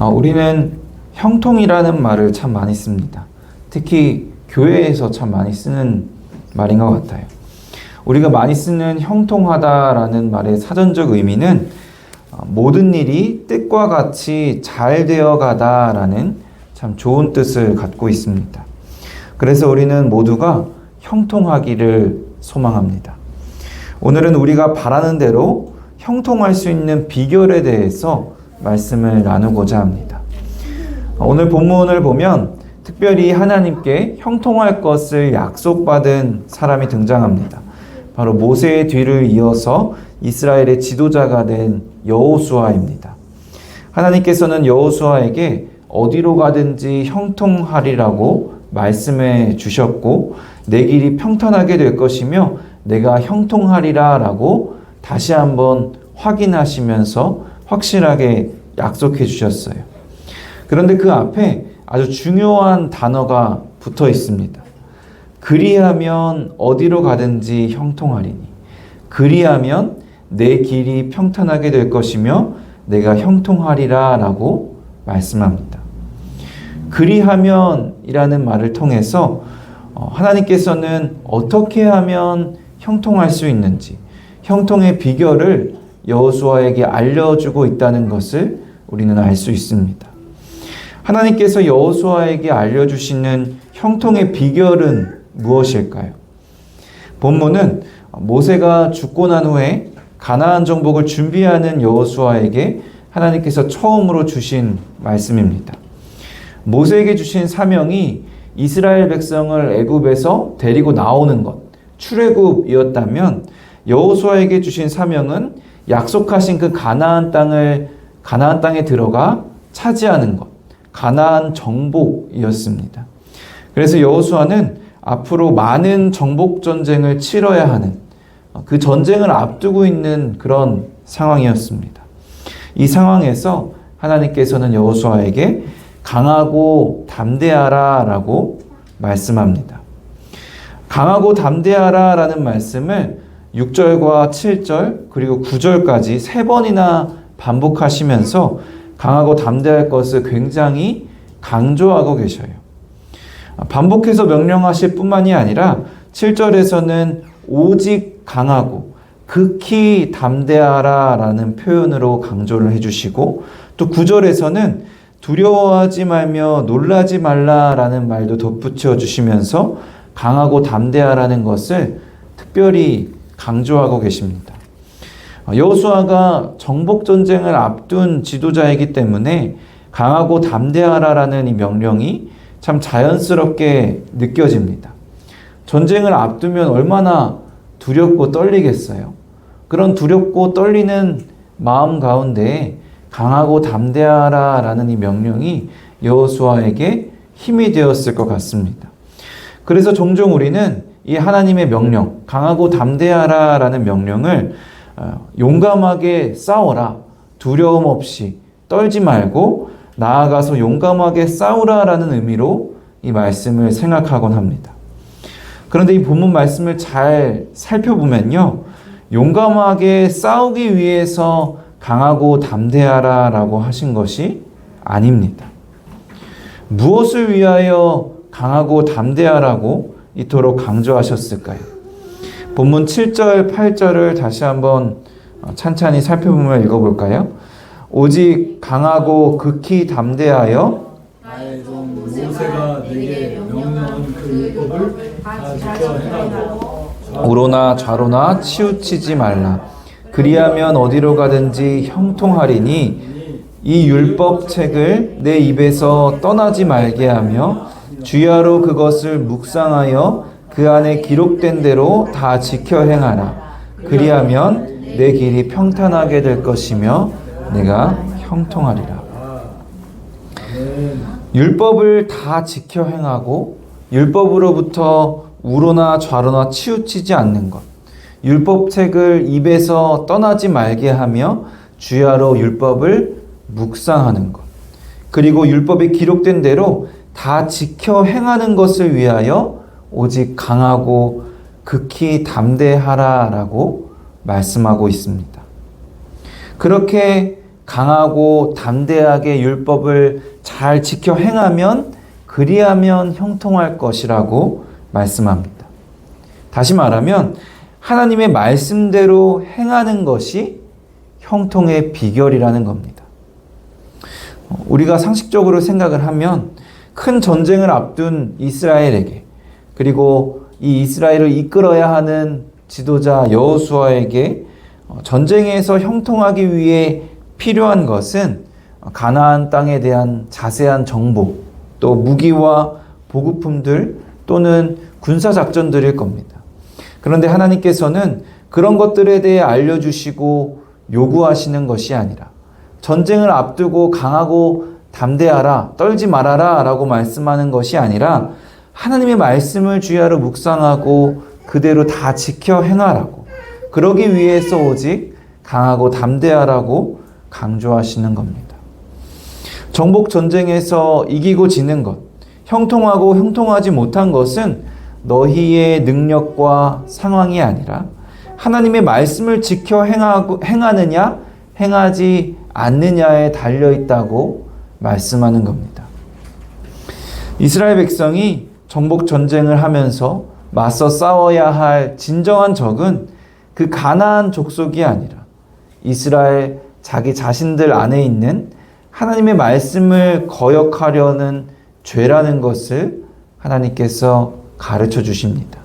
우리는 형통이라는 말을 참 많이 씁니다. 특히 교회에서 참 많이 쓰는 말인 것 같아요. 우리가 많이 쓰는 형통하다라는 말의 사전적 의미는 모든 일이 뜻과 같이 잘 되어 가다라는 참 좋은 뜻을 갖고 있습니다. 그래서 우리는 모두가 형통하기를 소망합니다. 오늘은 우리가 바라는 대로 형통할 수 있는 비결에 대해서 말씀을 나누고자 합니다. 오늘 본문을 보면 특별히 하나님께 형통할 것을 약속받은 사람이 등장합니다. 바로 모세의 뒤를 이어서 이스라엘의 지도자가 된 여호수아입니다. 하나님께서는 여호수아에게 어디로 가든지 형통하리라고 말씀해 주셨고 내 길이 평탄하게 될 것이며 내가 형통하리라 라고 다시 한번 확인하시면서 확실하게 약속해 주셨어요. 그런데 그 앞에 아주 중요한 단어가 붙어 있습니다. 그리하면 어디로 가든지 형통하리니. 그리하면 내 길이 평탄하게 될 것이며 내가 형통하리라 라고 말씀합니다. 그리하면 이라는 말을 통해서 하나님께서는 어떻게 하면 형통할 수 있는지, 형통의 비결을 여호수아에게 알려주고 있다는 것을 우리는 알 수 있습니다. 하나님께서 여호수아에게 알려주시는 형통의 비결은 무엇일까요? 본문은 모세가 죽고 난 후에 가나안 정복을 준비하는 여호수아에게 하나님께서 처음으로 주신 말씀입니다. 모세에게 주신 사명이 이스라엘 백성을 애굽에서 데리고 나오는 것, 출애굽이었다면 여호수아에게 주신 사명은 약속하신 그 가나안 땅에 들어가 차지하는 것, 가나안 정복이었습니다. 그래서 여호수아는 앞으로 많은 정복 전쟁을 치러야 하는 그 전쟁을 앞두고 있는 그런 상황이었습니다. 이 상황에서 하나님께서는 여호수아에게 강하고 담대하라 라고 말씀합니다. 강하고 담대하라 라는 말씀을 6절과 7절 그리고 9절까지 3번이나 반복하시면서 강하고 담대할 것을 굉장히 강조하고 계셔요. 반복해서 명령하실 뿐만이 아니라 7절에서는 오직 강하고 극히 담대하라 라는 표현으로 강조를 해주시고 또 9절에서는 두려워하지 말며 놀라지 말라라는 말도 덧붙여 주시면서 강하고 담대하라는 것을 특별히 강조하고 계십니다. 여호수아가 정복전쟁을 앞둔 지도자이기 때문에 강하고 담대하라라는 이 명령이 참 자연스럽게 느껴집니다. 전쟁을 앞두면 얼마나 두렵고 떨리겠어요. 그런 두렵고 떨리는 마음 가운데 강하고 담대하라라는 이 명령이 여호수아에게 힘이 되었을 것 같습니다. 그래서 종종 우리는 이 하나님의 명령, 강하고 담대하라라는 명령을 용감하게 싸워라, 두려움 없이 떨지 말고 나아가서 용감하게 싸우라라는 의미로 이 말씀을 생각하곤 합니다. 그런데 이 본문 말씀을 잘 살펴보면요, 용감하게 싸우기 위해서 강하고 담대하라라고 하신 것이 아닙니다. 무엇을 위하여 강하고 담대하라고 이토록 강조하셨을까요? 본문 7절, 8절을 다시 한번 찬찬히 살펴보며 읽어볼까요? 오직 강하고 극히 담대하여 나의 종 모세가 네게 명령한 그 율법을 다 지켜 행하고 우로나 좌로나 치우치지 말라. 그리하면 어디로 가든지 형통하리니 이 율법책을 내 입에서 떠나지 말게 하며 주야로 그것을 묵상하여 그 안에 기록된 대로 다 지켜 행하라. 그리하면 내 길이 평탄하게 될 것이며 내가 형통하리라. 율법을 다 지켜 행하고 율법으로부터 우로나 좌로나 치우치지 않는 것, 율법책을 입에서 떠나지 말게 하며 주야로 율법을 묵상하는 것, 그리고 율법에 기록된 대로 다 지켜 행하는 것을 위하여 오직 강하고 극히 담대하라라고 말씀하고 있습니다. 그렇게 강하고 담대하게 율법을 잘 지켜 행하면 그리하면 형통할 것이라고 말씀합니다. 다시 말하면 하나님의 말씀대로 행하는 것이 형통의 비결이라는 겁니다. 우리가 상식적으로 생각을 하면 큰 전쟁을 앞둔 이스라엘에게, 그리고 이 이스라엘을 이끌어야 하는 지도자 여호수아에게 전쟁에서 형통하기 위해 필요한 것은 가나안 땅에 대한 자세한 정보, 또 무기와 보급품들 또는 군사작전들일 겁니다. 그런데 하나님께서는 그런 것들에 대해 알려주시고 요구하시는 것이 아니라 전쟁을 앞두고 강하고 담대하라, 떨지 말아라 라고 말씀하는 것이 아니라 하나님의 말씀을 주야로 묵상하고 그대로 다 지켜 행하라고, 그러기 위해서 오직 강하고 담대하라고 강조하시는 겁니다. 정복 전쟁에서 이기고 지는 것, 형통하고 형통하지 못한 것은 너희의 능력과 상황이 아니라 하나님의 말씀을 지켜 행하느냐 행하지 않느냐에 달려있다고 말씀하는 겁니다. 이스라엘 백성이 정복 전쟁을 하면서 맞서 싸워야 할 진정한 적은 그 가나안 족속이 아니라 이스라엘 자기 자신들 안에 있는 하나님의 말씀을 거역하려는 죄라는 것을 하나님께서 가르쳐 주십니다.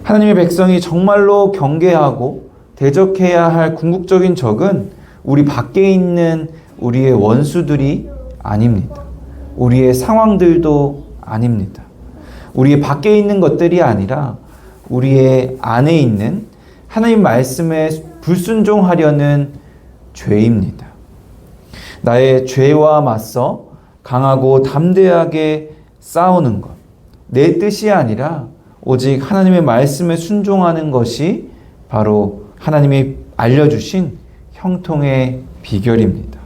하나님의 백성이 정말로 경계하고 대적해야 할 궁극적인 적은 우리 밖에 있는 우리의 원수들이 아닙니다. 우리의 상황들도 아닙니다. 우리의 밖에 있는 것들이 아니라 우리의 안에 있는 하나님 말씀에 불순종하려는 죄입니다. 나의 죄와 맞서 강하고 담대하게 싸우는 것, 내 뜻이 아니라 오직 하나님의 말씀에 순종하는 것이 바로 하나님이 알려주신 형통의 비결입니다.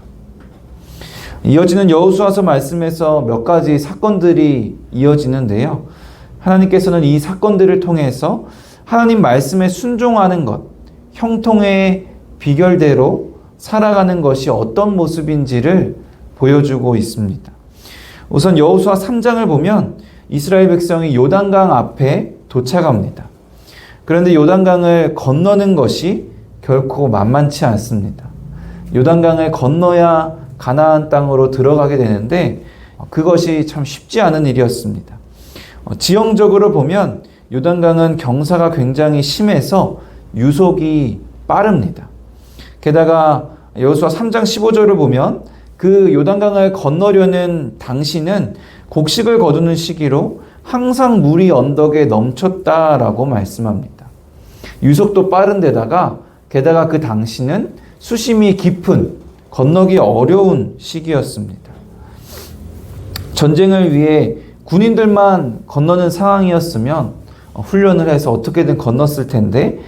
이어지는 여호수아서 말씀에서 몇 가지 사건들이 이어지는데요. 하나님께서는 이 사건들을 통해서 하나님 말씀에 순종하는 것, 형통의 비결대로 살아가는 것이 어떤 모습인지를 보여주고 있습니다. 우선 여호수아 3장을 보면 이스라엘 백성이 요단강 앞에 도착합니다. 그런데 요단강을 건너는 것이 결코 만만치 않습니다. 요단강을 건너야 가나안 땅으로 들어가게 되는데 그것이 참 쉽지 않은 일이었습니다. 지형적으로 보면 요단강은 경사가 굉장히 심해서 유속이 빠릅니다. 게다가 여호수아 3장 15절을 보면 그 요단강을 건너려는 당시는 곡식을 거두는 시기로 항상 물이 언덕에 넘쳤다라고 말씀합니다. 유속도 빠른 데다가 게다가 그 당시는 수심이 깊은 건너기 어려운 시기였습니다. 전쟁을 위해 군인들만 건너는 상황이었으면 훈련을 해서 어떻게든 건넜을 텐데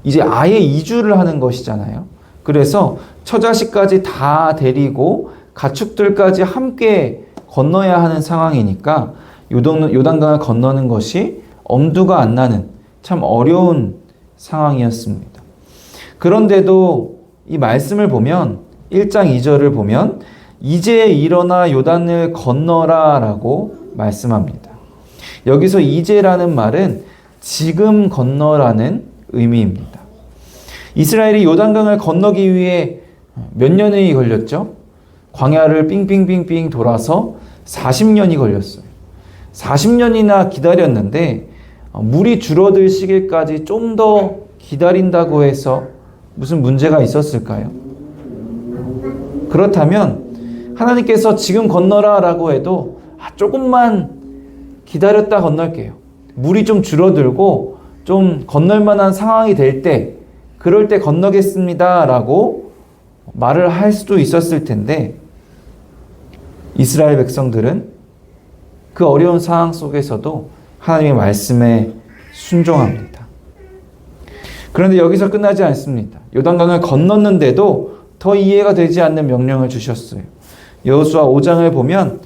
이제 아예 이주를 하는 것이잖아요. 그래서 처자식까지 다 데리고 가축들까지 함께 건너야 하는 상황이니까 요단강을 건너는 것이 엄두가 안 나는 참 어려운 상황이었습니다. 그런데도 이 말씀을 보면 1장 2절을 보면 이제 일어나 요단을 건너라 라고 말씀합니다. 여기서 이제라는 말은 지금 건너라는 의미입니다. 이스라엘이 요단강을 건너기 위해 몇 년이 걸렸죠? 광야를 삥삥삥삥 돌아서 40년이 걸렸어요. 40년이나 기다렸는데 물이 줄어들 시기까지 좀 더 기다린다고 해서 무슨 문제가 있었을까요? 그렇다면 하나님께서 지금 건너라 라고 해도 조금만 기다렸다 건널게요. 물이 좀 줄어들고 좀 건널 만한 상황이 될 때, 그럴 때 건너겠습니다 라고 말을 할 수도 있었을 텐데 이스라엘 백성들은 그 어려운 상황 속에서도 하나님의 말씀에 순종합니다. 그런데 여기서 끝나지 않습니다. 요단강을 건넜는데도 더 이해가 되지 않는 명령을 주셨어요. 여호수아 5장을 보면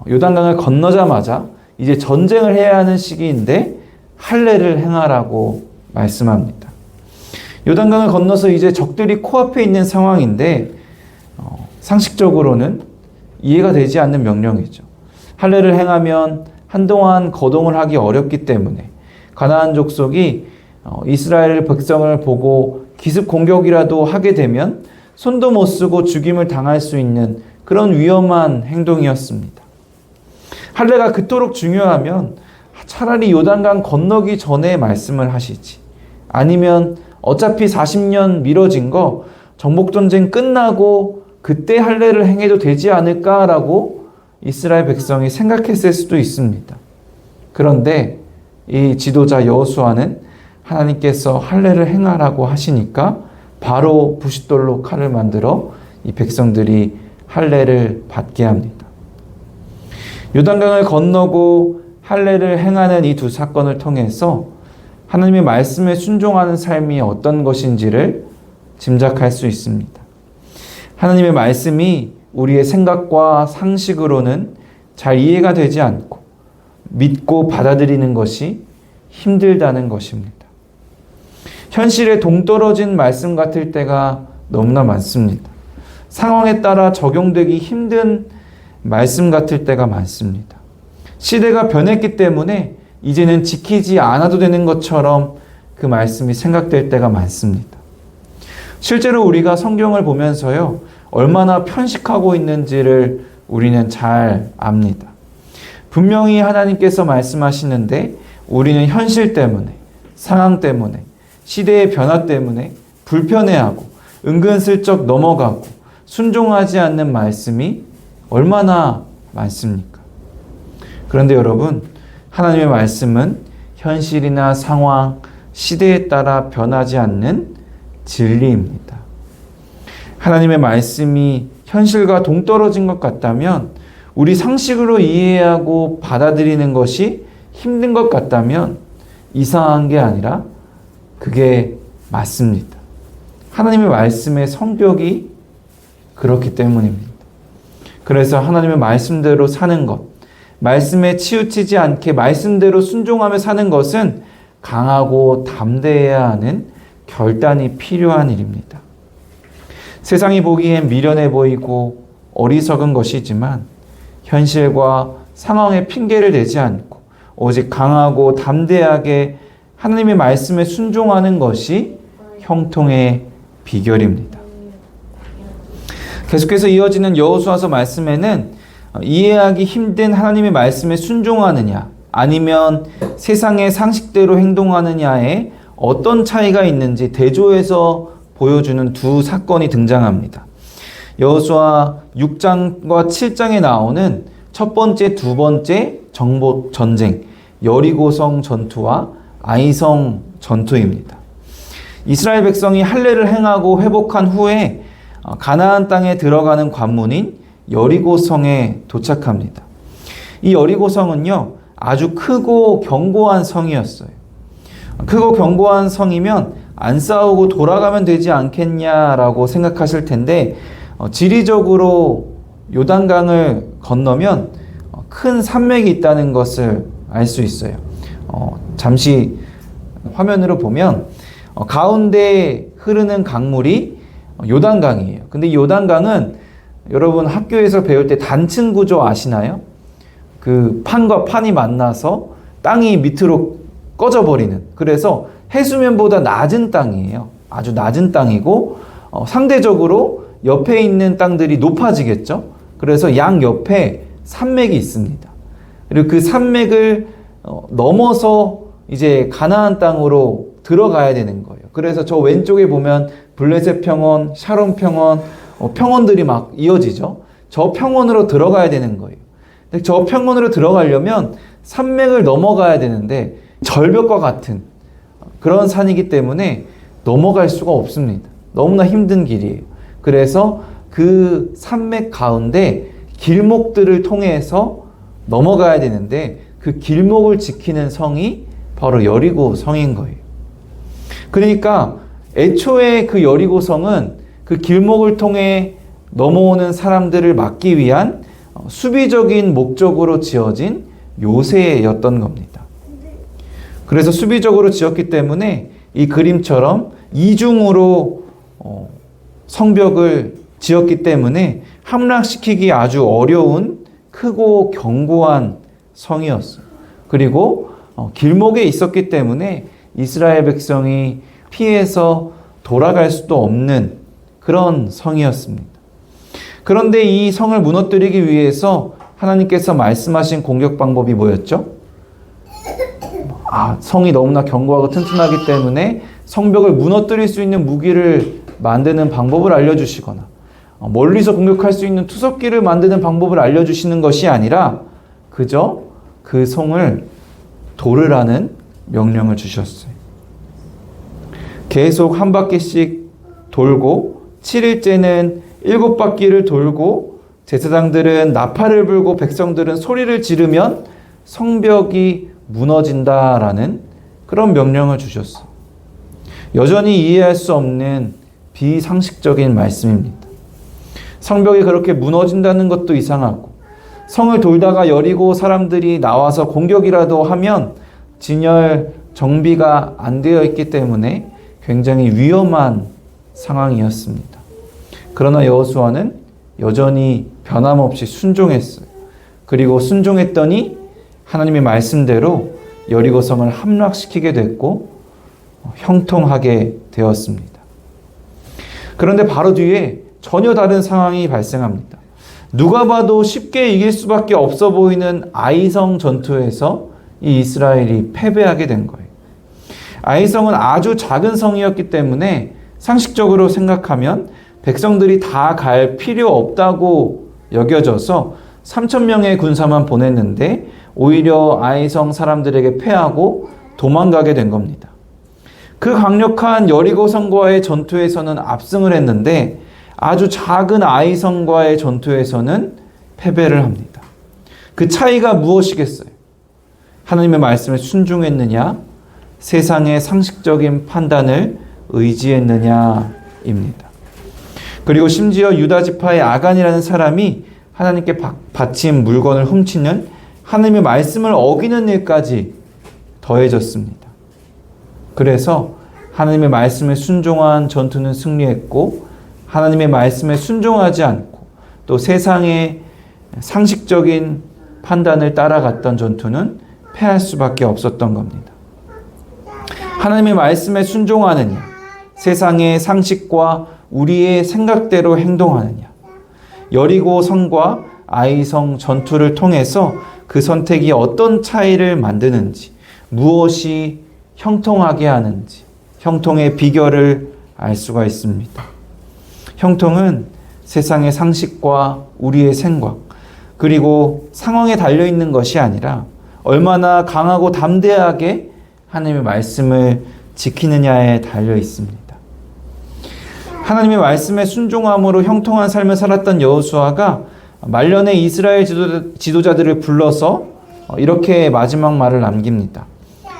요단강을 건너자마자 이제 전쟁을 해야 하는 시기인데 할례를 행하라고 말씀합니다. 요단강을 건너서 이제 적들이 코앞에 있는 상황인데 상식적으로는 이해가 되지 않는 명령이죠. 할례를 행하면 한동안 거동을 하기 어렵기 때문에 가나안 족속이 이스라엘 백성을 보고 기습 공격이라도 하게 되면 손도 못 쓰고 죽임을 당할 수 있는 그런 위험한 행동이었습니다. 할례가 그토록 중요하면 차라리 요단강 건너기 전에 말씀을 하시지. 아니면 어차피 40년 미뤄진 거 정복전쟁 끝나고 그때 할례를 행해도 되지 않을까라고 이스라엘 백성이 생각했을 수도 있습니다. 그런데 이 지도자 여호수아는 하나님께서 할례를 행하라고 하시니까 바로 부싯돌로 칼을 만들어 이 백성들이 할례를 받게 합니다. 요단강을 건너고 할례를 행하는 이 두 사건을 통해서 하나님의 말씀에 순종하는 삶이 어떤 것인지를 짐작할 수 있습니다. 하나님의 말씀이 우리의 생각과 상식으로는 잘 이해가 되지 않고 믿고 받아들이는 것이 힘들다는 것입니다. 현실에 동떨어진 말씀 같을 때가 너무나 많습니다. 상황에 따라 적용되기 힘든 말씀 같을 때가 많습니다. 시대가 변했기 때문에 이제는 지키지 않아도 되는 것처럼 그 말씀이 생각될 때가 많습니다. 실제로 우리가 성경을 보면서요, 얼마나 편식하고 있는지를 우리는 잘 압니다. 분명히 하나님께서 말씀하시는데 우리는 현실 때문에, 상황 때문에, 시대의 변화 때문에 불편해하고 은근슬쩍 넘어가고 순종하지 않는 말씀이 얼마나 많습니까? 그런데 여러분, 하나님의 말씀은 현실이나 상황, 시대에 따라 변하지 않는 진리입니다. 하나님의 말씀이 현실과 동떨어진 것 같다면, 우리 상식으로 이해하고 받아들이는 것이 힘든 것 같다면 이상한 게 아니라 그게 맞습니다. 하나님의 말씀의 성격이 그렇기 때문입니다. 그래서 하나님의 말씀대로 사는 것, 말씀에 치우치지 않게 말씀대로 순종하며 사는 것은 강하고 담대해야 하는 결단이 필요한 일입니다. 세상이 보기엔 미련해 보이고 어리석은 것이지만 현실과 상황에 핑계를 대지 않고 오직 강하고 담대하게 하나님의 말씀에 순종하는 것이 형통의 비결입니다. 계속해서 이어지는 여호수아서 말씀에는 이해하기 힘든 하나님의 말씀에 순종하느냐 아니면 세상의 상식대로 행동하느냐에 어떤 차이가 있는지 대조해서 보여주는 두 사건이 등장합니다. 여호수아 6장과 7장에 나오는 첫 번째, 두 번째 정복 전쟁, 여리고성 전투와 아이성 전투입니다. 이스라엘 백성이 할례를 행하고 회복한 후에 가나안 땅에 들어가는 관문인 여리고성에 도착합니다. 이 여리고성은요, 아주 크고 견고한 성이었어요. 크고 견고한 성이면 안 싸우고 돌아가면 되지 않겠냐라고 생각하실 텐데, 지리적으로 요단강을 건너면 큰 산맥이 있다는 것을 알 수 있어요. 잠시 화면으로 보면 가운데 흐르는 강물이 요단강이에요. 근데 이 요단강은 여러분 학교에서 배울 때 단층 구조 아시나요? 그 판과 판이 만나서 땅이 밑으로 꺼져버리는, 그래서 해수면보다 낮은 땅이에요. 아주 낮은 땅이고 상대적으로 옆에 있는 땅들이 높아지겠죠. 그래서 양 옆에 산맥이 있습니다. 그리고 그 산맥을 넘어서 이제 가나안 땅으로 들어가야 되는 거예요. 그래서 저 왼쪽에 보면 블레셋 평원, 샤론 평원, 평원들이 막 이어지죠. 저 평원으로 들어가야 되는 거예요. 근데 저 평원으로 들어가려면 산맥을 넘어가야 되는데 절벽과 같은 그런 산이기 때문에 넘어갈 수가 없습니다. 너무나 힘든 길이에요. 그래서 그 산맥 가운데 길목들을 통해서 넘어가야 되는데 그 길목을 지키는 성이 바로 여리고 성인 거예요. 그러니까 애초에 그 여리고 성은 그 길목을 통해 넘어오는 사람들을 막기 위한 수비적인 목적으로 지어진 요새였던 겁니다. 그래서 수비적으로 지었기 때문에 이 그림처럼 이중으로 성벽을 지었기 때문에 함락시키기 아주 어려운 크고 견고한 성이었어요. 그리고 길목에 있었기 때문에 이스라엘 백성이 피해서 돌아갈 수도 없는 그런 성이었습니다. 그런데 이 성을 무너뜨리기 위해서 하나님께서 말씀하신 공격 방법이 뭐였죠? 성이 너무나 견고하고 튼튼하기 때문에 성벽을 무너뜨릴 수 있는 무기를 만드는 방법을 알려주시거나 멀리서 공격할 수 있는 투석기를 만드는 방법을 알려주시는 것이 아니라 그저 그 성을 돌으라는 명령을 주셨어요. 계속 한 바퀴씩 돌고 7일째는 7바퀴를 돌고 제사장들은 나팔을 불고 백성들은 소리를 지르면 성벽이 무너진다라는 그런 명령을 주셨어요. 여전히 이해할 수 없는 비상식적인 말씀입니다. 성벽이 그렇게 무너진다는 것도 이상하고 성을 돌다가 여리고 사람들이 나와서 공격이라도 하면 진열 정비가 안 되어 있기 때문에 굉장히 위험한 상황이었습니다. 그러나 여호수아는 여전히 변함없이 순종했어요. 그리고 순종했더니 하나님의 말씀대로 여리고성을 함락시키게 됐고 형통하게 되었습니다. 그런데 바로 뒤에 전혀 다른 상황이 발생합니다. 누가 봐도 쉽게 이길 수밖에 없어 보이는 아이성 전투에서 이 이스라엘이 패배하게 된 거예요. 아이성은 아주 작은 성이었기 때문에 상식적으로 생각하면 백성들이 다 갈 필요 없다고 여겨져서 3,000명의 군사만 보냈는데 오히려 아이성 사람들에게 패하고 도망가게 된 겁니다. 그 강력한 여리고성과의 전투에서는 압승을 했는데 아주 작은 아이성과의 전투에서는 패배를 합니다. 그 차이가 무엇이겠어요? 하나님의 말씀에 순종했느냐, 세상의 상식적인 판단을 의지했느냐입니다. 그리고 심지어 유다 지파의 아간이라는 사람이 하나님께 바친 물건을 훔치는 하나님의 말씀을 어기는 일까지 더해졌습니다. 그래서 하나님의 말씀에 순종한 전투는 승리했고 하나님의 말씀에 순종하지 않고 또 세상의 상식적인 판단을 따라갔던 전투는 패할 수밖에 없었던 겁니다. 하나님의 말씀에 순종하느냐, 세상의 상식과 우리의 생각대로 행동하느냐, 여리고 성과 아이성 전투를 통해서 그 선택이 어떤 차이를 만드는지, 무엇이 형통하게 하는지, 형통의 비결을 알 수가 있습니다. 형통은 세상의 상식과 우리의 생각, 그리고 상황에 달려있는 것이 아니라 얼마나 강하고 담대하게 하나님의 말씀을 지키느냐에 달려 있습니다. 하나님의 말씀에 순종함으로 형통한 삶을 살았던 여호수아가 말년에 이스라엘 지도자들을 불러서 이렇게 마지막 말을 남깁니다.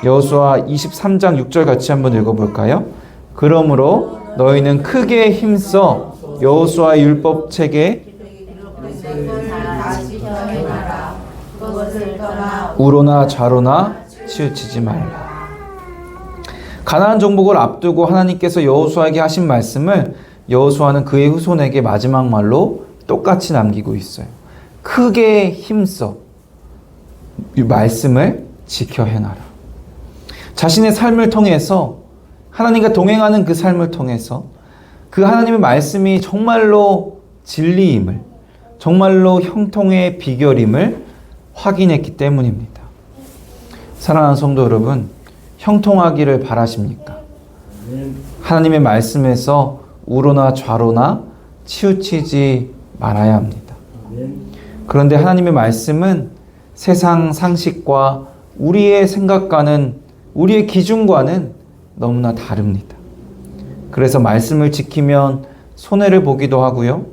여호수아 23장 6절 같이 한번 읽어볼까요? 그러므로 너희는 크게 힘써 여호수아의 율법책에 우로나 좌로나 치우치지 말라. 가나안 정복을 앞두고 하나님께서 여호수아에게 하신 말씀을 여호수아는 그의 후손에게 마지막 말로 똑같이 남기고 있어요. 크게 힘써 이 말씀을 지켜 행하라. 자신의 삶을 통해서 하나님과 동행하는 그 삶을 통해서 그 하나님의 말씀이 정말로 진리임을, 정말로 형통의 비결임을 확인했기 때문입니다. 사랑하는 성도 여러분, 형통하기를 바라십니까? 하나님의 말씀에서 우로나 좌로나 치우치지 말아야 합니다. 그런데 하나님의 말씀은 세상 상식과 우리의 생각과는, 우리의 기준과는 너무나 다릅니다. 그래서 말씀을 지키면 손해를 보기도 하고요.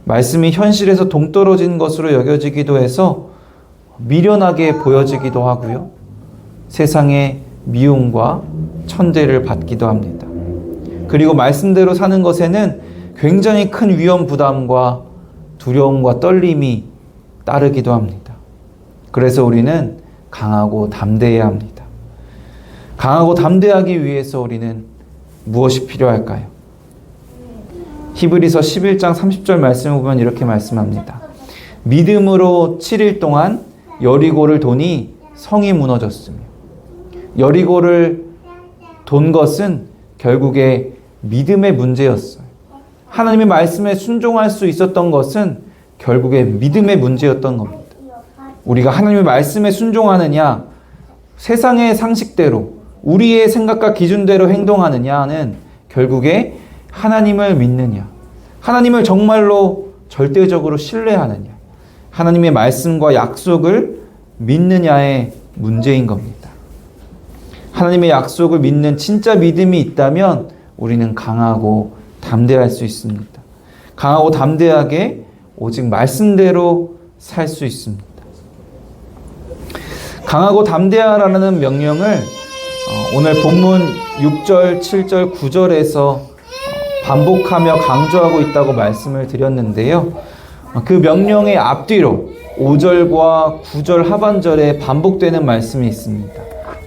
말씀이 현실에서 동떨어진 것으로 여겨지기도 해서 미련하게 보여지기도 하고요. 세상의 미움과 천대를 받기도 합니다. 그리고 말씀대로 사는 것에는 굉장히 큰 위험 부담과 두려움과 떨림이 따르기도 합니다. 그래서 우리는 강하고 담대해야 합니다. 강하고 담대하기 위해서 우리는 무엇이 필요할까요? 히브리서 11장 30절 말씀을 보면 이렇게 말씀합니다. 믿음으로 7일 동안 여리고를 도니 성이 무너졌으며, 여리고를 돈 것은 결국에 믿음의 문제였어요. 하나님의 말씀에 순종할 수 있었던 것은 결국에 믿음의 문제였던 겁니다. 우리가 하나님의 말씀에 순종하느냐, 세상의 상식대로 우리의 생각과 기준대로 행동하느냐는 결국에 하나님을 믿느냐, 하나님을 정말로 절대적으로 신뢰하느냐, 하나님의 말씀과 약속을 믿느냐의 문제인 겁니다. 하나님의 약속을 믿는 진짜 믿음이 있다면 우리는 강하고 담대할 수 있습니다. 강하고 담대하게 오직 말씀대로 살 수 있습니다. 강하고 담대하라는 명령을 오늘 본문 6절, 7절, 9절에서 반복하며 강조하고 있다고 말씀을 드렸는데요. 그 명령의 앞뒤로 5절과 9절 하반절에 반복되는 말씀이 있습니다.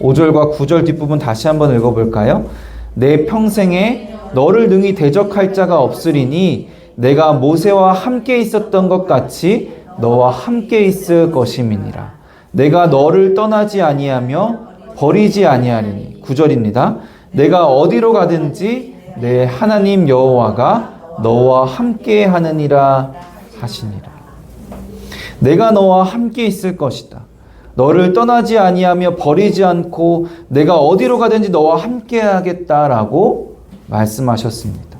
5절과 9절 뒷부분 다시 한번 읽어볼까요? 내 평생에 너를 능히 대적할 자가 없으리니 내가 모세와 함께 있었던 것 같이 너와 함께 있을 것임이니라. 내가 너를 떠나지 아니하며 버리지 아니하리니. 9절입니다. 내가 어디로 가든지 내 하나님 여호와가 너와 함께 하느니라 하시니라. 내가 너와 함께 있을 것이다. 너를 떠나지 아니하며 버리지 않고 내가 어디로 가든지 너와 함께 하겠다라고 말씀하셨습니다.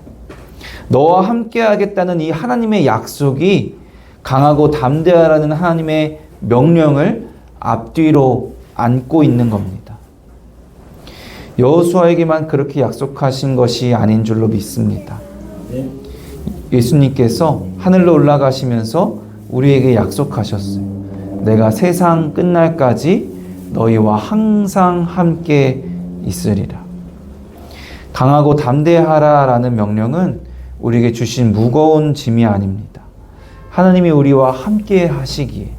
너와 함께 하겠다는 이 하나님의 약속이 강하고 담대하라는 하나님의 명령을 앞뒤로 안고 있는 겁니다. 여호수아에게만 그렇게 약속하신 것이 아닌 줄로 믿습니다. 예수님께서 하늘로 올라가시면서 우리에게 약속하셨어요. 내가 세상 끝날까지 너희와 항상 함께 있으리라. 강하고 담대하라라는 명령은 우리에게 주신 무거운 짐이 아닙니다. 하나님이 우리와 함께 하시기에,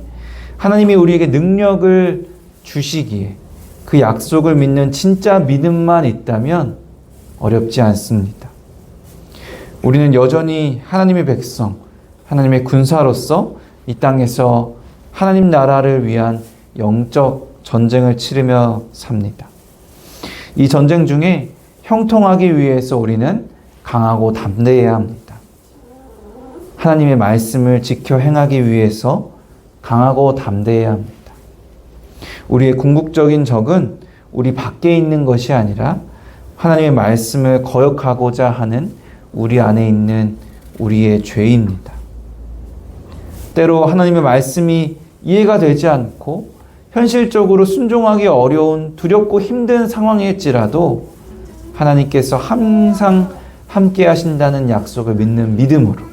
하나님이 우리에게 능력을 주시기에 그 약속을 믿는 진짜 믿음만 있다면 어렵지 않습니다. 우리는 여전히 하나님의 백성, 하나님의 군사로서 이 땅에서 하나님 나라를 위한 영적 전쟁을 치르며 삽니다. 이 전쟁 중에 형통하기 위해서 우리는 강하고 담대해야 합니다. 하나님의 말씀을 지켜 행하기 위해서 강하고 담대해야 합니다. 우리의 궁극적인 적은 우리 밖에 있는 것이 아니라 하나님의 말씀을 거역하고자 하는 우리 안에 있는 우리의 죄입니다. 때로 하나님의 말씀이 이해가 되지 않고 현실적으로 순종하기 어려운 두렵고 힘든 상황일지라도 하나님께서 항상 함께 하신다는 약속을 믿는 믿음으로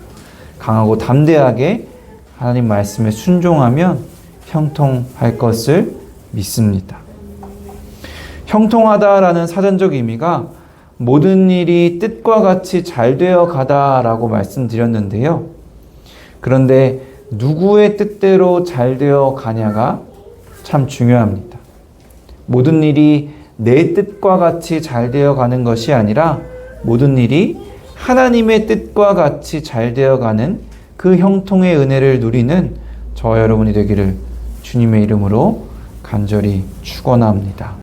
강하고 담대하게 하나님 말씀에 순종하면 형통할 것을 믿습니다. 형통하다라는 사전적 의미가 모든 일이 뜻과 같이 잘 되어 가다라고 말씀드렸는데요. 그런데 누구의 뜻대로 잘 되어 가냐가 참 중요합니다. 모든 일이 내 뜻과 같이 잘 되어 가는 것이 아니라 모든 일이 하나님의 뜻과 같이 잘 되어 가는 그 형통의 은혜를 누리는 저와 여러분이 되기를 주님의 이름으로 간절히 축원합니다.